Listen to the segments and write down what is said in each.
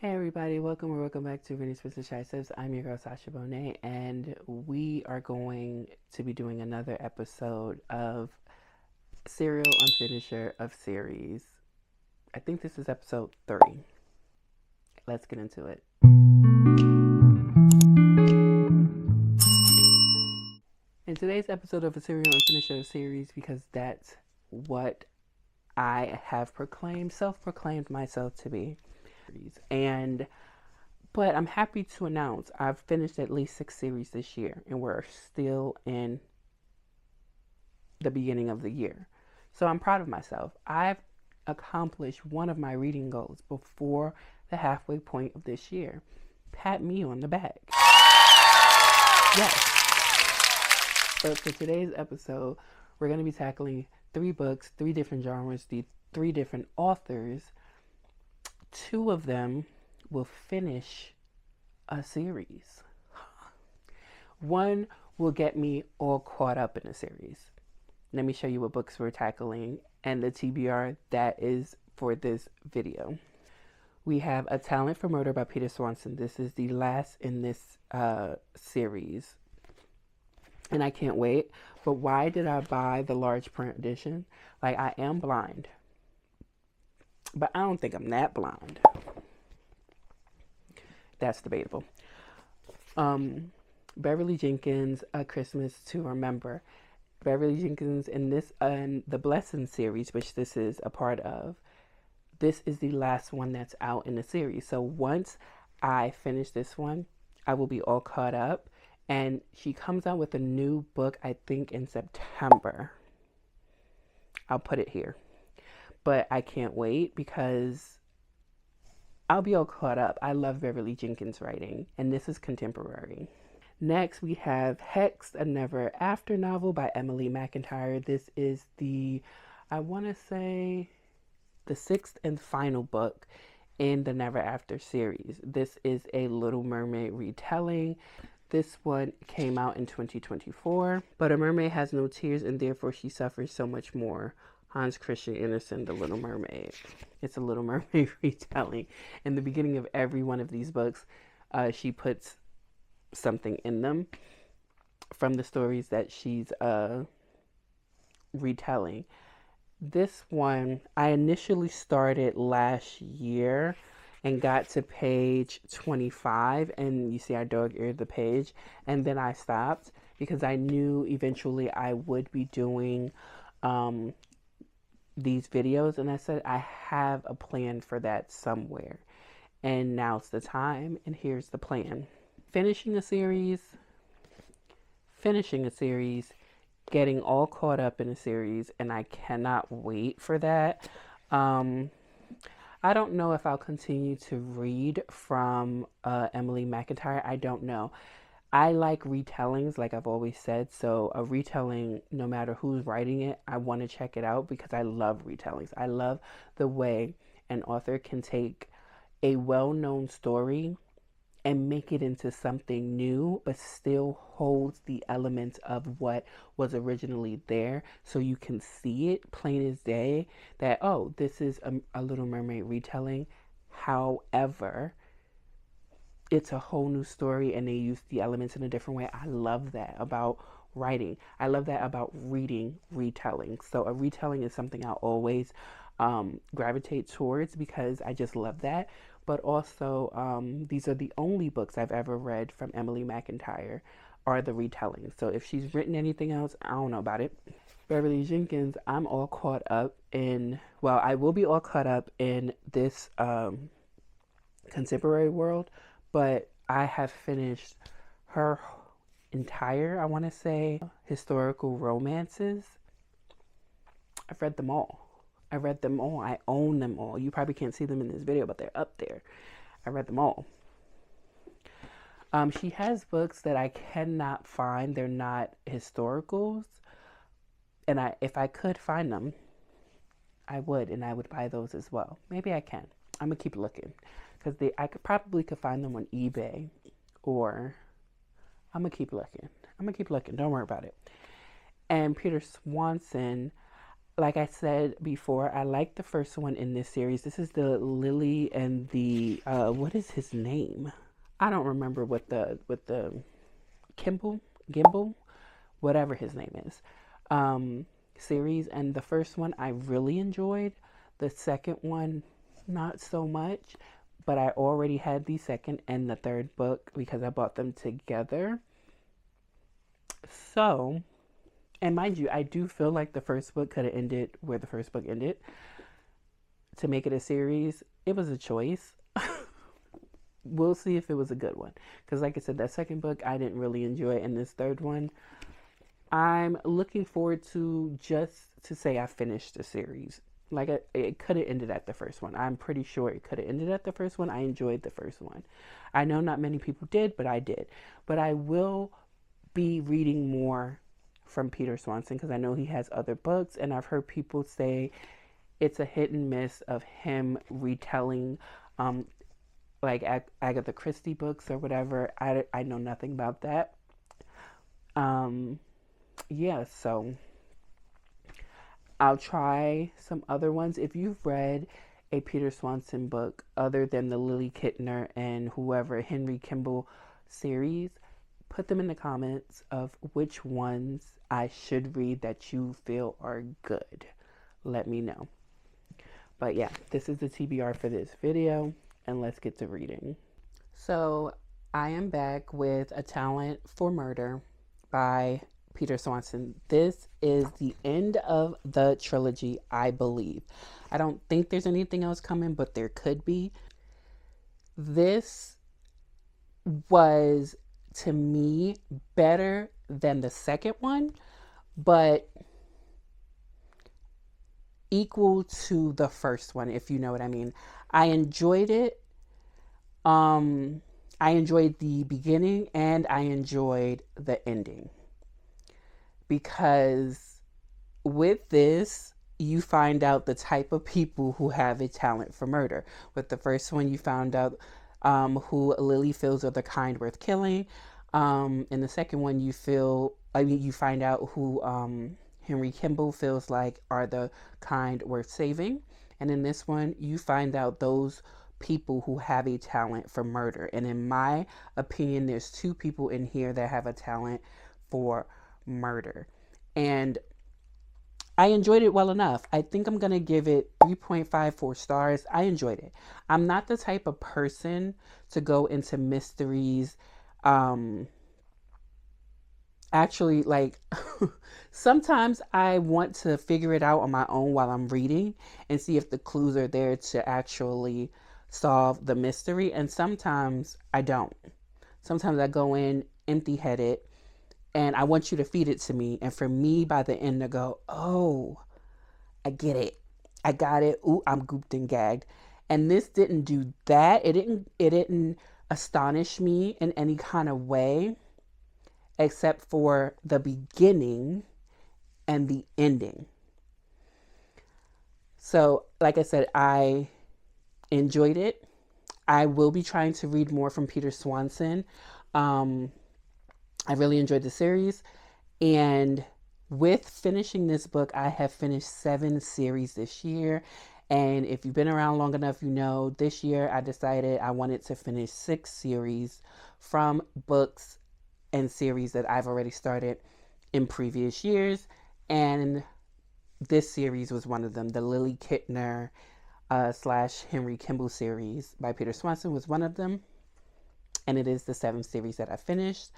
Hey everybody, welcome or welcome back to Vinny's Business Shy Tips. I'm your girl Sasha Bonet, and we are going to be doing another episode of Serial Unfinisher of series. I think this is episode 3. Let's get into it. In today's episode of a Serial Unfinisher of series, because that's what I have self-proclaimed myself to be. But I'm happy to announce I've finished at least 6 series this year, and we're still in the beginning of the year. So I'm proud of myself. I've accomplished one of my reading goals before the halfway point of this year. Pat me on the back. Yes. But for today's episode, we're going to be tackling 3 books, 3 different genres, 3 different authors. 2 of them will finish a series. 1 will get me all caught up in a series. Let me show you what books we're tackling and the TBR that is for this video. We have A Talent for Murder by Peter Swanson. This is the last in this series, and I can't wait. But why did I buy the large print edition? Like, I am blind, but I don't think I'm that blind. That's debatable. Beverly Jenkins, A Christmas to Remember. Beverly Jenkins in this the Blessing series, which this is a part of. This is the last one that's out in the series. So once I finish this one, I will be all caught up. And she comes out with a new book, I think, in September. I'll put it here. But I can't wait because I'll be all caught up. I love Beverly Jenkins' writing, and this is contemporary. Next, we have Hex, a Never After novel by Emily McIntyre. This is I want to say, the 6th and final book in the Never After series. This is a Little Mermaid retelling. This one came out in 2024. But a mermaid has no tears, and therefore she suffers so much more. Hans Christian Andersen, The Little Mermaid. It's a Little Mermaid retelling. In the beginning of every one of these books, she puts something in them from the stories that she's retelling. This one, I initially started last year and got to page 25, and you see I dog-eared the page, and then I stopped because I knew eventually I would be doing these videos, and I said I have a plan for that somewhere, and now's the time, and here's the plan. Finishing a series, getting all caught up in a series, and I cannot wait for that. I don't know if I'll continue to read from Emily McIntyre. I don't know. I like retellings, like I've always said. So a retelling, no matter who's writing it, I want to check it out because I love retellings. I love the way an author can take a well-known story and make it into something new, but still holds the elements of what was originally there, so you can see it plain as day that, oh, this is a Little Mermaid retelling. However, it's a whole new story and they use the elements in a different way. I love that about writing. I love that about reading retellings. So a retelling is something I always gravitate towards because I just love that. But also, these are the only books I've ever read from Emily McIntyre are the retellings. So if she's written anything else, I don't know about it. Beverly Jenkins, I'm all caught up in, well, I will be all caught up in this contemporary world, but I have finished her entire, I want to say, historical romances. I've read them all. I own them all. You probably can't see them in this video, but they're up there. I read them all. She has books that I cannot find. They're not historicals. And if I could find them, I would, and I would buy those as well. Maybe I can. I'm going to keep looking. Because I could find them on eBay. Or I'm going to keep looking. Don't worry about it. And Peter Swanson, like I said before, I like the first one in this series. This is the Lily and the what is his name? I don't remember what the Kimball Gimbal, whatever his name is, um, series. And the first one I really enjoyed. The second one, not so much. But I already had the second and the third book because I bought them together. So, and mind you, I do feel like the first book could have ended where the first book ended to make it a series. It was a choice. We'll see if it was a good one. Because, like I said, that second book I didn't really enjoy, and this third one, I'm looking forward to just to say I finished the series. Like, it could have ended at the first one. I'm pretty sure it could have ended at the first one. I enjoyed the first one. I know not many people did, but I did. But I will be reading more from Peter Swanson because I know he has other books, and I've heard people say it's a hit and miss of him retelling like Agatha Christie books or whatever. I know nothing about that. Um, yeah, so I'll try some other ones. If you've read a Peter Swanson book other than the Lily Kittner and whoever Henry Kimball series, put them in the comments of which ones I should read that you feel are good. Let me know. But yeah, this is the TBR for this video, and let's get to reading. So I am back with A Talent for Murder by Peter Swanson. This is the end of the trilogy, I believe. I don't think there's anything else coming, but there could be. This was, to me, better than the second one, but equal to the first one, if you know what I mean. I enjoyed it. I enjoyed the beginning and I enjoyed the ending. Because with this, you find out the type of people who have a talent for murder. With the first one, you found out who Lily feels are the kind worth killing. In the second one, you find out who Henry Kimball feels like are the kind worth saving. And in this one, you find out those people who have a talent for murder. And in my opinion, there's two people in here that have a talent for murder. And I enjoyed it well enough. I think I'm going to give it 3.54 stars. I enjoyed it. I'm not the type of person to go into mysteries. Actually, like, sometimes I want to figure it out on my own while I'm reading and see if the clues are there to actually solve the mystery. And sometimes I don't. Sometimes I go in empty-headed and I want you to feed it to me. And for me, by the end, to go, oh, I get it. I got it. Ooh, I'm gooped and gagged. And this didn't do that. It didn't astonish me in any kind of way, except for the beginning and the ending. So, like I said, I enjoyed it. I will be trying to read more from Peter Swanson. I really enjoyed the series. And with finishing this book, I have finished 7 series this year. And if you've been around long enough, you know this year I decided I wanted to finish 6 series from books and series that I've already started in previous years. And this series was one of them. The Lily Kittner / Henry Kimball series by Peter Swanson was one of them. And it is the 7th series that I finished.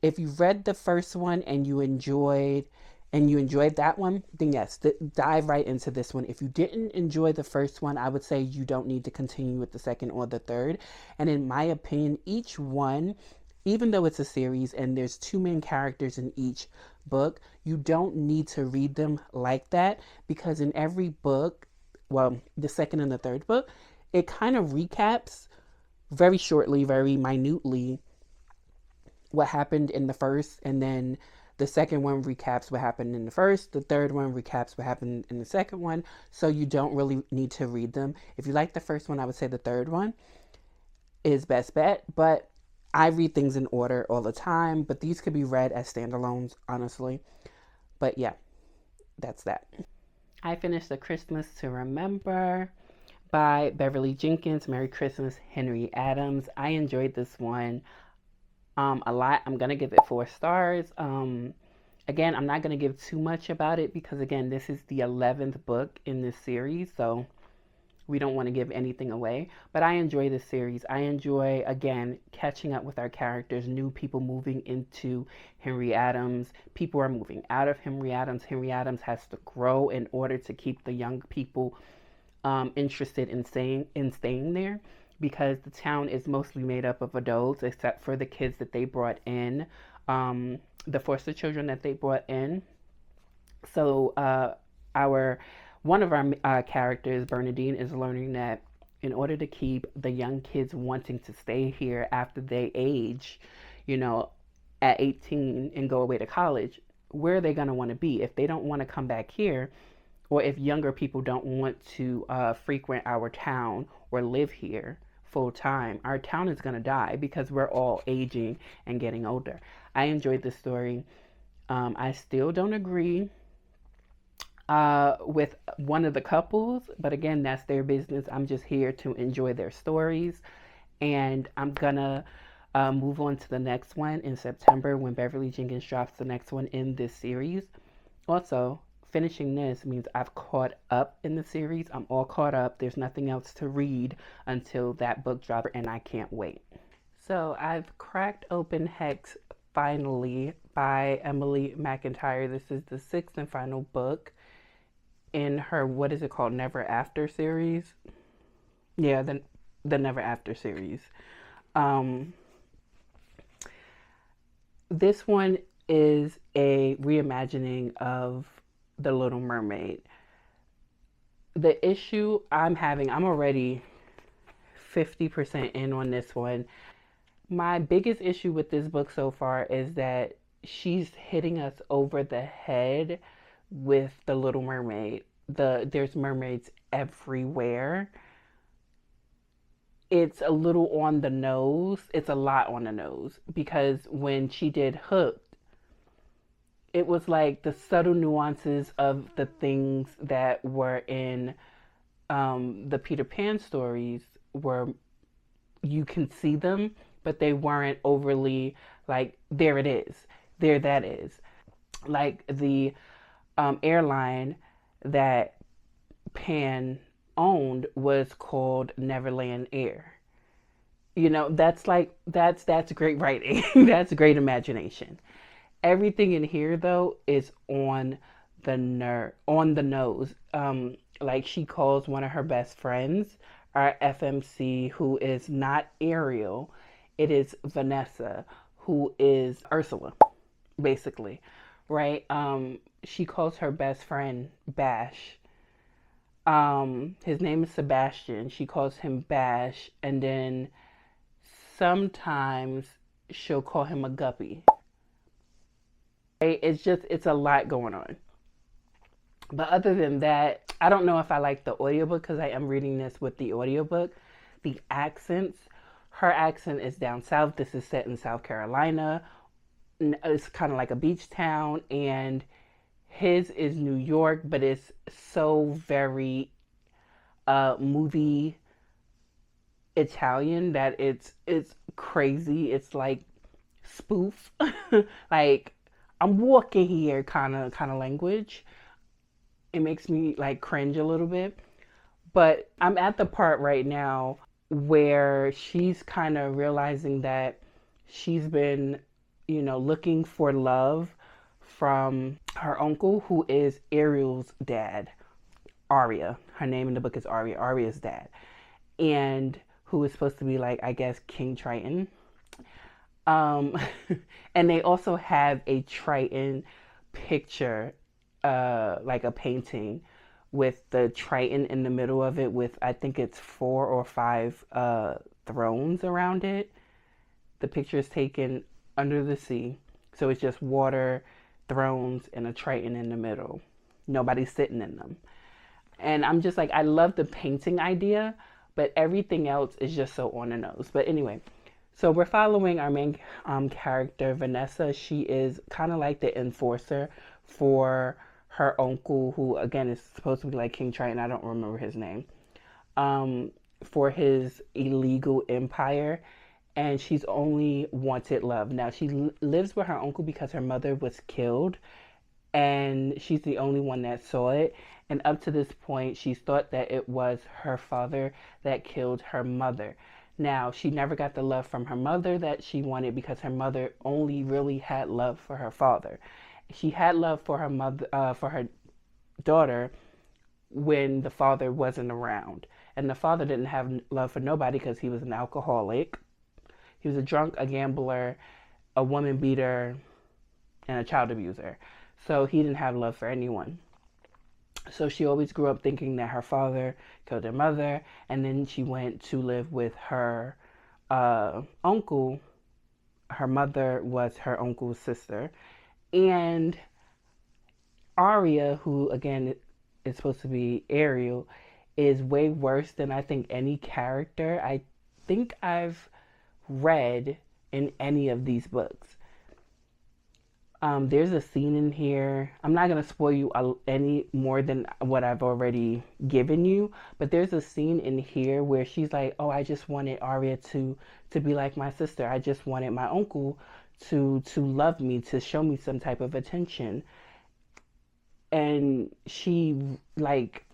If you read the first one and you enjoyed that one, then yes, dive right into this one. If you didn't enjoy the first one, I would say you don't need to continue with the second or the third. And in my opinion, each one, even though it's a series and there's 2 main characters in each book, you don't need to read them like that, because in every book, well, the second and the third book, it kind of recaps very shortly, very minutely what happened in the first, and then the second one recaps what happened in the first, the third one recaps what happened in the second one, so you don't really need to read them. If you like the first one, I would say the third one is best bet, but I read things in order all the time, but these could be read as standalones, honestly. But yeah, that's that. I finished A Christmas to Remember by Beverly Jenkins. Merry Christmas, Henry Adams. I enjoyed this one a lot. I'm gonna give it 4 stars. Again, I'm not gonna give too much about it because again, this is the 11th book in this series, so we don't want to give anything away. But I enjoy this series. I enjoy again catching up with our characters, new people moving into Henry Adams. People are moving out of Henry Adams. Henry Adams has to grow in order to keep the young people interested in staying there, because the town is mostly made up of adults except for the kids that they brought in, the foster children that they brought in. So our one of our characters, Bernadine, is learning that in order to keep the young kids wanting to stay here after they age, you know, at 18 and go away to college, where are they going to want to be? If they don't want to come back here, or if younger people don't want to frequent our town or live here full time, our town is going to die because we're all aging and getting older. I enjoyed the story. I still don't agree with one of the couples, but again, that's their business. I'm just here to enjoy their stories, and I'm gonna move on to the next one in September when Beverly Jenkins drops the next one in this series. Also, finishing this means I've caught up in the series. I'm all caught up. There's nothing else to read until that book drops, and I can't wait. So I've cracked open Hex finally by Emily McIntyre. This is the 6th and final book in her, what is it called, Never After series. Yeah, the Never After series. This one is a reimagining of The Little Mermaid. The issue I'm having, I'm already 50% in on this one. My biggest issue with this book so far is that she's hitting us over the head with The Little Mermaid. There's mermaids everywhere. It's a little on the nose. It's a lot on the nose, because when she did Hooked, it was like the subtle nuances of the things that were in the Peter Pan stories were, you can see them, but they weren't overly like, there it is, there that is. Like the airline that Pan owned was called Neverland Air. You know, that's great writing. That's great imagination. Everything in here though is on the nose. Like she calls one of her best friends, our FMC, who is not Ariel, it is Vanessa, who is Ursula, basically, right? She calls her best friend Bash. His name is Sebastian. She calls him Bash, and then sometimes she'll call him a guppy. It's a lot going on. But other than that, I don't know if I like the audiobook because I am reading this with the audiobook. The accents, her accent is down south. This is set in South Carolina. It's kind of like a beach town, and his is New York, but it's so very movie Italian that it's crazy. It's like spoof, like I'm walking here kind of language. It makes me like cringe a little bit. But I'm at the part right now where she's kind of realizing that she's been, looking for love from her uncle, who is Ariel's dad, Aria. Her name in the book is Aria, Aria's dad. And who is supposed to be like, I guess, King Triton. And they also have a Triton picture, like a painting with the Triton in the middle of it with, I think it's 4 or 5 thrones around it. The picture is taken under the sea. So it's just water, thrones, and a Triton in the middle. Nobody's sitting in them. And I'm just like, I love the painting idea, but everything else is just so on the nose. But anyway, so we're following our main character, Vanessa. She is kind of like the enforcer for her uncle, who again is supposed to be like King Triton, I don't remember his name, for his illegal empire. And she's only wanted love. Now, she lives with her uncle because her mother was killed, and she's the only one that saw it. And up to this point, she's thought that it was her father that killed her mother. Now, she never got the love from her mother that she wanted because her mother only really had love for her father. She had love for her mother, for her daughter, when the father wasn't around. And the father didn't have love for nobody because he was an alcoholic. He was a drunk, a gambler, a woman beater, and a child abuser. So he didn't have love for anyone. So she always grew up thinking that her father killed her mother, and then she went to live with her uncle. Her mother was her uncle's sister. And Arya, who again is supposed to be Ariel, is way worse than I think any character I think I've read in any of these books. There's a scene in here. I'm not going to spoil you any more than what I've already given you, but there's a scene in here where she's like, oh, I just wanted Arya to be like my sister. I just wanted my uncle to love me, to show me some type of attention. And she, like,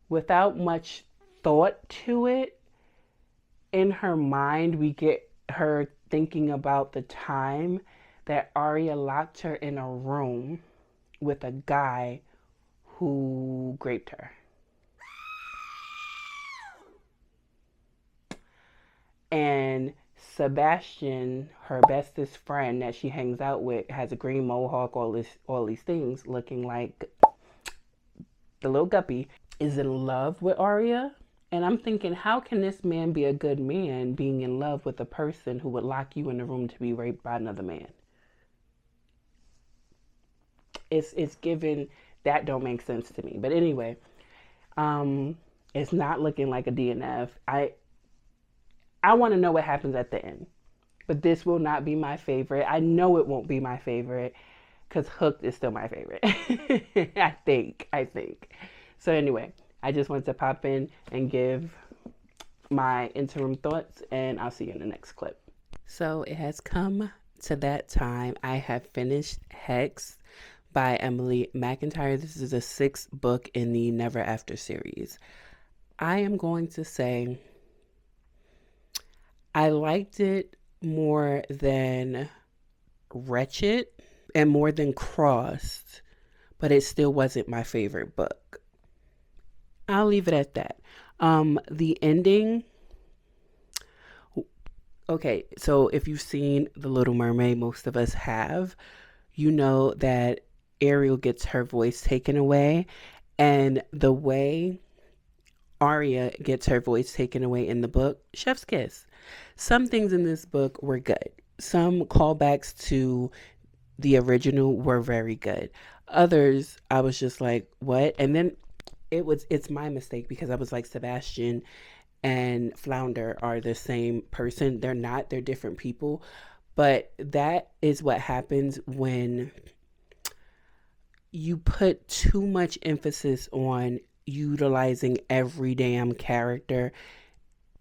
without much thought to it, in her mind, we get her thinking about the time that Arya locked her in a room with a guy who raped her. And Sebastian, her bestest friend that she hangs out with, has a green mohawk, all these things, looking like the little guppy, is in love with Arya. And I'm thinking, how can this man be a good man being in love with a person who would lock you in a room to be raped by another man? It's given, that don't make sense to me. But anyway, it's not looking like a DNF. I want to know what happens at the end. But this will not be my favorite. I know it won't be my favorite because Hooked is still my favorite. I think. So anyway, I just wanted to pop in and give my interim thoughts, and I'll see you in the next clip. So it has come to that time. I have finished Hex by Emily McIntyre. This is a 6th book in the Never After series. I am going to say I liked it more than Wretched and more than Crossed, but it still wasn't my favorite book. I'll leave it at that. The ending. Okay, so if you've seen The Little Mermaid, most of us have, you know that Ariel gets her voice taken away, and the way Arya gets her voice taken away in the book, chef's kiss. Some things in this book were good. Some callbacks to the original were very good. Others, I was just like, what? And then it's my mistake because I was like, Sebastian and Flounder are the same person. They're not, they're different people. But that is what happens when you put too much emphasis on utilizing every damn character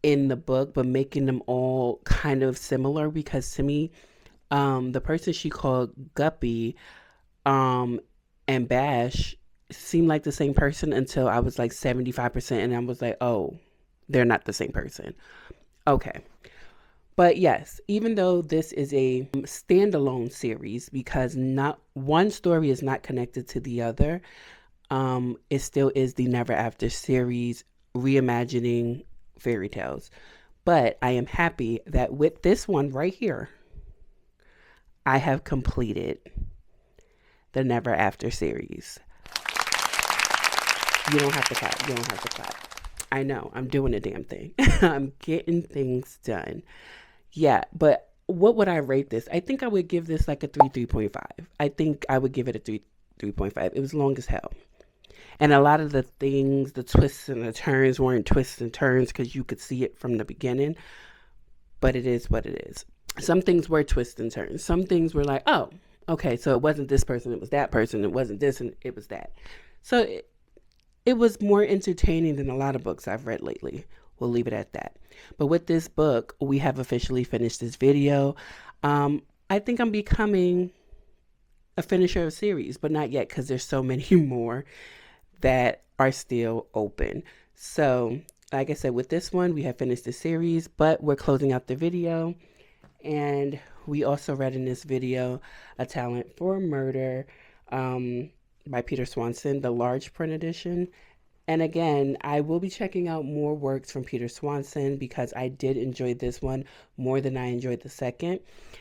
in the book, but making them all kind of similar. Because to me, the person she called Guppy and Bash seemed like the same person until I was like 75%, and I was like, oh, they're not the same person. Okay. But yes, even though this is a standalone series, because not one story is not connected to the other, it still is the Never After series reimagining fairy tales. But I am happy that with this one right here, I have completed the Never After series. You don't have to clap. I know, I'm doing a damn thing. I'm getting things done. Yeah, but what would I rate this? I think I would give this like a 3.5. I think I would give it a 3.5. It was long as hell. And a lot of the things, the twists and the turns weren't twists and turns because you could see it from the beginning. But it is what it is. Some things were twists and turns. Some things were like, oh, Okay, so it wasn't this person, it was that person, it wasn't this, and it was that. So it was more entertaining than a lot of books I've read lately. We'll leave it at that. But with this book, we have officially finished this video. I think I'm becoming a finisher of series, but not yet because there's so many more that are still open. So, like I said, with this one, we have finished the series, but we're closing out the video. And we also read in this video A Talent for Murder by Peter Swanson, the large print edition. And again, I will be checking out more works from Peter Swanson because I did enjoy this one more than I enjoyed the second.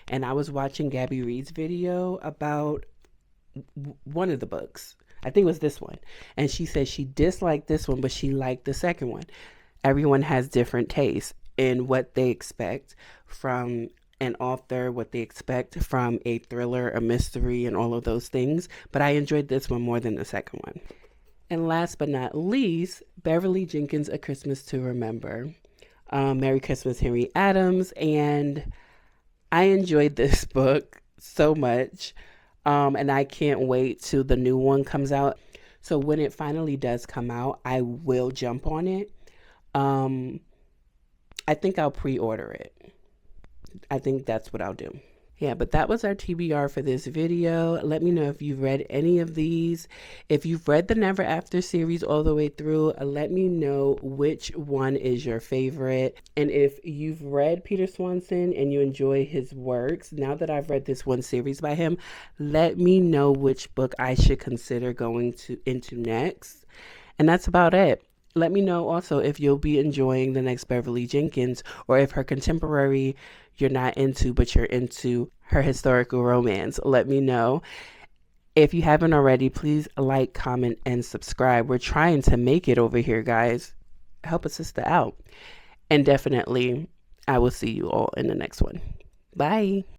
And I was watching Gabby Reed's video about one of the books. I think it was this one. And she said she disliked this one, but she liked the second one. Everyone has different tastes in what they expect from an author, what they expect from a thriller, a mystery, and all of those things. But I enjoyed this one more than the second one. And last but not least, Beverly Jenkins, A Christmas to Remember. Merry Christmas, Henry Adams. And I enjoyed this book so much. And I can't wait till the new one comes out. So when it finally does come out, I will jump on it. I think I'll pre-order it. I think that's what I'll do. Yeah, but that was our TBR for this video. Let me know if you've read any of these. If you've read the Never After series all the way through, let me know which one is your favorite. And if you've read Peter Swanson and you enjoy his works, now that I've read this one series by him, let me know which book I should consider going into next. And that's about it. Let me know also if you'll be enjoying the next Beverly Jenkins, or if her contemporary you're not into, but you're into her historical romance. Let me know. If you haven't already, please like, comment, and subscribe. We're trying to make it over here, guys. Help a sister out. And definitely, I will see you all in the next one. Bye.